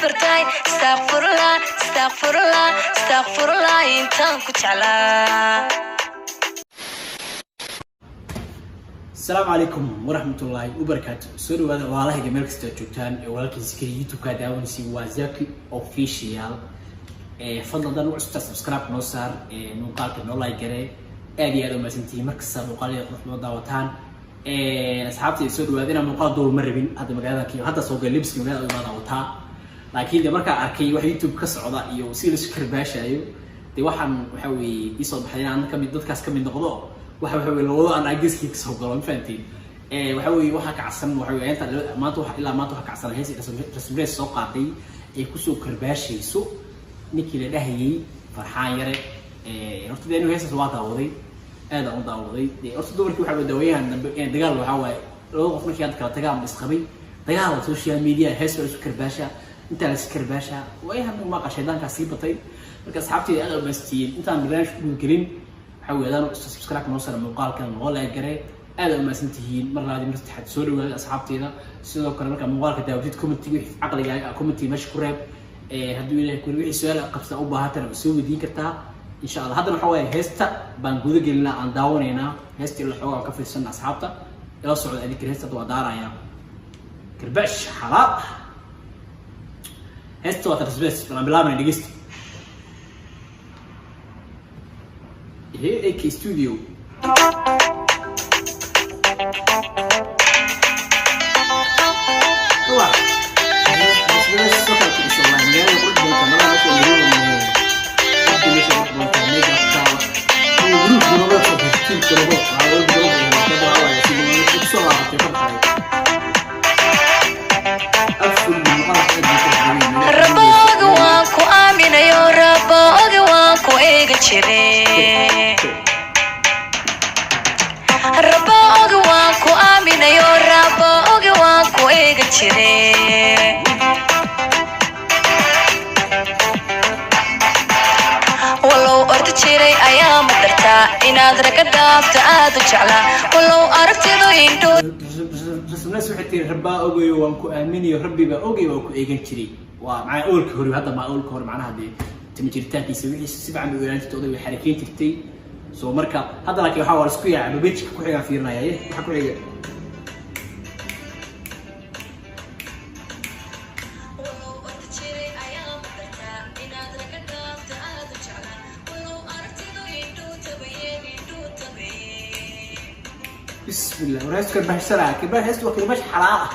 برتاي استغفر الله استغفر الله استغفر الله انت كجعلا. السلام عليكم ورحمة الله وبركاته. سوري والله جميل كستوجتان ولكن سكري يوتيوب كداون سي وازاكي اوفيشيال. فضل دان وعستا سبسكرايب نوصار نقالك نولاي جري ادي ادو مسنتي مركز مقالي رحمة داوتان أصحابتي سوري وادينا مقال دور مربين هذا مقالة كي هذا سوق اللبس كي مقالة داوتها لكن ده مركز أركي واحد يوتيوب كسر عضائي وسيل سكر باشا أيو دي واحد وحوي يصاب حاليا عندنا كم يدود كاس كم ينقضوا وحوي الوضع أنا أجلس كي كسر قلم فانتين وحوي واحد كعسن وحوي أنت ما تروح إلا ما تروح كعسن هسي رسمي السوق عطي يكسو كرباش يسوق نكيل لهي فرحان يرى رحت ده إنه هسه سواء تعوضي هذا أو تعوضي رحت دور كل حاجة دوية يعني دجال وحوي لو قفنا كي عندك تجار مسخبي دجال السوشيال ميديا هسه كرباشة أنت على كرباشة وأيها ما قشيدان كسيبة طيب marka asxaabtay aad u maastiin intaan barnaamijku gelin waxa weeyaan subscribe noo sar muuqaalkan oo la garay aad u maasantihiin mar laadi mar saddexaad soo dhawaada asxaabtayda sidoo kale marka muuqaalka daawdid comment wixii aqligaaga comment meesha ku reeb hadii ilaahay ku wixii su'aal qabsa u baahatana soo weydiin kartaa insha Allah hadda waxa weeye heesta baan guda gelinaa aan daawaneynaa heesta la xoogaa ka fiirsan asxaabta ila socod adig heesta waa daaraya karbash xalaal heesta waa tasbiix baan bilaabnay dhigista هي AK Studio. طبعا بس السكر في الشغل يعني يقول لك كمان مش موجود من حد مش موجود ميجا بتاع وجروب جروبات في جروبات على جروب كده على في بسرعه كده ربوغ وانكو آمين يا ربوغ وانكو إيغا جري ربوغ وانكو آمين يا ربوغ وانكو إيغا جري ولو أرد جري أيام درتا إناد ركدافت آدو جعلا ولو أركتدو يندو الناس وحتى ربا أوجي وانكو آمني ربي بأوجي وانكو إيجن كري ومع أول كهري هذا مع أول كهري معناها هذه تمجرتات يسوي سبعة مليون تقضي بحركين تكتي سو مركا هذا لك يحاول سكويا على بيتش كوحيا فيرنا يا حكوا لي بسم الله ورئيس كرباش سرعة كرباش هستوى كرباش حلاقة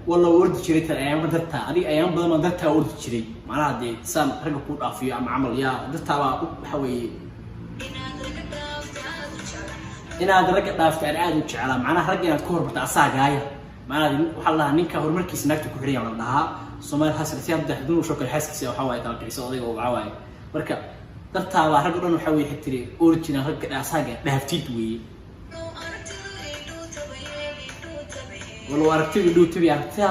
والله ورد شريت الأيام قدرتها هذه أيام بدل ما قدرتها ورد شري معناها دي سام رجع كود أفيا عم عمل يا قدرتها بحوي أنا درجة ضافت على عاد وشعلا معناها رجعنا تكور بتاع ساقايا معناها دي وحلا نينكا هو مركز نكتب كحرية من لها سومال حسن ثياب دحدون وشوك الحسك سوى حواي ترى كيسو ضيق وعواي مركب درتها waa rag oo dhan waxa way xitiri original rag asaaga dhaaftiid weey wala aragtida dhow tabi aragtida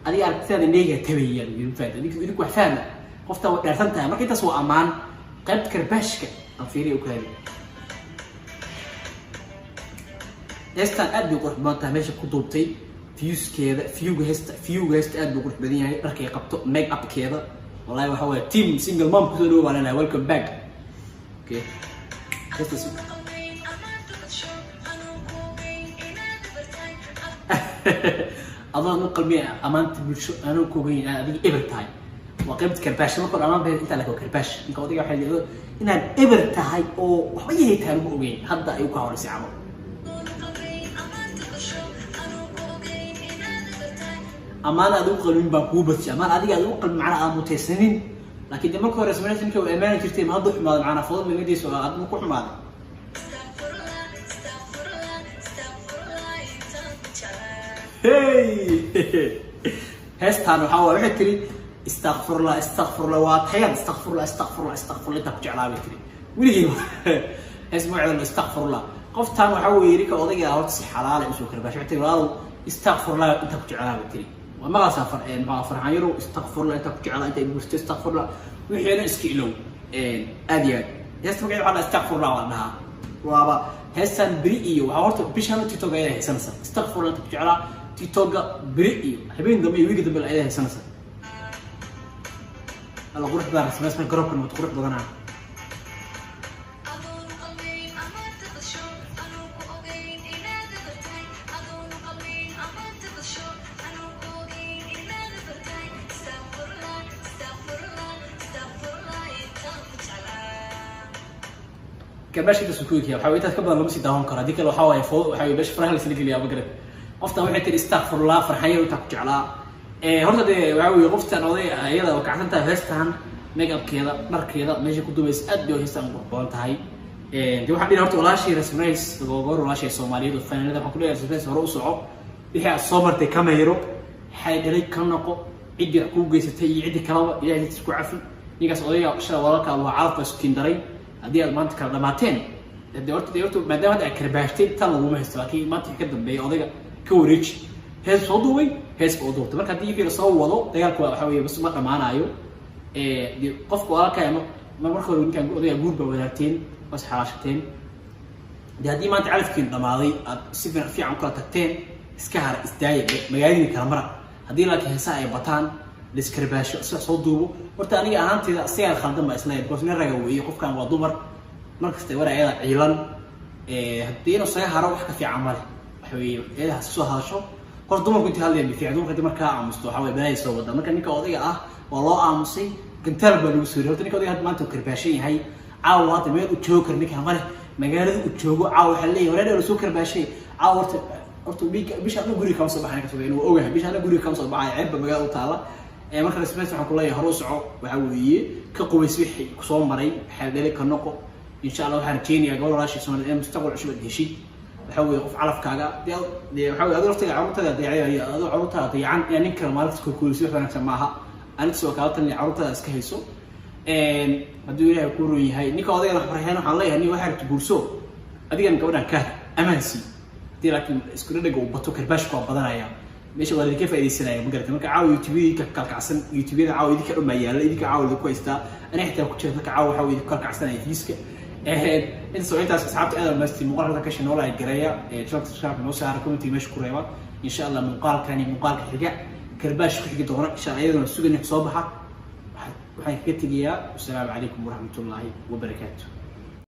adiga aragtida neega tabayaan wiil faad adiga wax fahma qofta way dhaarsantahay markii taas waa amaan qayb karbaashka aan fiiriyo kale heestan aad bay qurux badan tahay meesha ku duubtay viewga heesta aad buu qurux badan yahay dharkay qabto make up keeda والله وحوي تيم سينجل مام كله ولا لا ويلكم باك اوكي بس الله نقل مي امانت بالشو انا كوبين ابي ابر تايم وقيمه كرباش نقول امان بين انت لك كرباش انت ودي واحد يقول ان ابر تاي او وحبي هي تاي اوغين هدا ايو كهورسي عمل أمان أدوق قلبي بقوبتي أمان أديك أدوق قلبي معنا متسنين لكن دم كور رسميات إنك وأمانة كرتي ما ضح ما معنا فضل من يدي سؤال أدوق كل ما هاي هستانو حاول وحكري استغفر الله استغفر الله واضحين استغفر الله استغفر الله استغفر الله تبجع على بكري وليه اسمع عن استغفر الله قفتان وحاول يريك أضيق أورتسي حلال إيشو كرباش عتي رالو استغفر الله أنت بجع على بكري وما سافر ما فرحان يرو استغفر الله أنت بجع على أنت يقول استغفر الله وحيانا اسكيلو أديان يستمع على استغفر الله وأنها وابا هسان بريئي وعورتك بيشانو تيتو غيره هسانسا استغفر الله أنت بجع على tiktoka beri iyo habeen dambe iyo wiigi dambe la ayay haysanaysa alla qurux baa rasmi garabkan wad qurux badanaa كباش كده سكوت يا حاولت كبر لمسي داون كره ديك لو حاول فوق حاول باش فرح لسنك اللي ابو قرب قفت waxay استغفر الله فرحيه وتا كجعلا horta de waxa qoftan oday ayada oo kacanta heestan makeup-keeda dharkeeda meesha ku dubays aad bay heestan u qoon tahay de waxa dhina horta walaashii rasmays goor walaashii Soomaaliyeed oo fanaanada waxa ku leeyahay rasmays hore u soco wixii soo martay kamero waxay dhalay ka noqo cidi ku geysatay iyo cidi kalaba ilaahay isku cafi nigaas odayga shaqo walaalka waa calaf isku kindaray haddii aad maanta kala dhamaateen horta maadaama aad karbaashteen tan laguma haysto laakiin maanta ka dambeeya odayga ka wareeji hees soo duubay hees oo duubtay marka haddii fiir soo wado dagaalku waxa weeye bas ma dhamaanayo qofku walaalka marka hore ninkan odayga guurba wadaagteen bas xalaashateen haddii maanta calafkiin dhamaaday aad si fiican kula tagteen iska har isdaaya magaaladii kala mara haddii laakiin heesaa ay bataan liskarbaasho soo duubo horta aniga ahaanteeda asiga khaldan ba isleeyahay because nin raga weeye qofkan waa dumar markasta waraayada ciilan haddii inuu saga haro wax ka fiican male waxa weeye eedaha soo hadasho hor dumarku intii hadlayeen bifiicdu kadib markaa aamusto waxa weeye banaay soo wada marka ninka odayga ah waa loo aamusay gantaal baa lagu soo horta ninka odayga maanta karbaashan yahay caawa hadda meel u joogo kar ninka male magaalada u joogo caawa waxa leeyahay wareer soo karbaashay caawa horta bisha guriga kama soo baxay ka soo inuu ogahay bisha guriga kama soo baxay ceeb magaalada u taala marka rasmays waxaan ku leeyahay hore u soco waxa weeye ka qubays wixii ku soo maray waxa dhalay ka noqo insha Allah waxaan rajeynayaa gobol raashi Soomaaliyeed ee mustaqbal cusub heshiid waxa weeye qof calafkaaga waxa weeye adoo carruurtada dayacan adoo carruurtada dayacan yani ninka maalinta ku kuulisay waxaan maaha aniga soo kala tan carruurtada iska hayso hadduu ilaahay ku roon yahay ninka odayga wax farxeen waxaan leeyahay nin waxa rabto guurso adigan gabadhan ka amaansi laakiin isku dhadhaga u bato karbaash ku badanaya meesha waa idinka faa'iideysanaya ma garata marka caawa YouTube ka kalkacsan YouTube caawa idinka dhuma yaala idinka caawa ku haystaa ana xitaa ku jirta caawa waxa idinka kalkacsanaya fiiska inta soo intaas asxaabta aad maasti muuqaalka ka shanoo la gareeya subscribe noo saar comment meesha ku reeba insha Allah muuqaalkani muuqaalka xiga karbaash ku xigi doona insha Allah iyadoo sugan soo baxa waxaan ka tegayaa assalaamu calaykum wa rahmatullaahi wa barakaatuh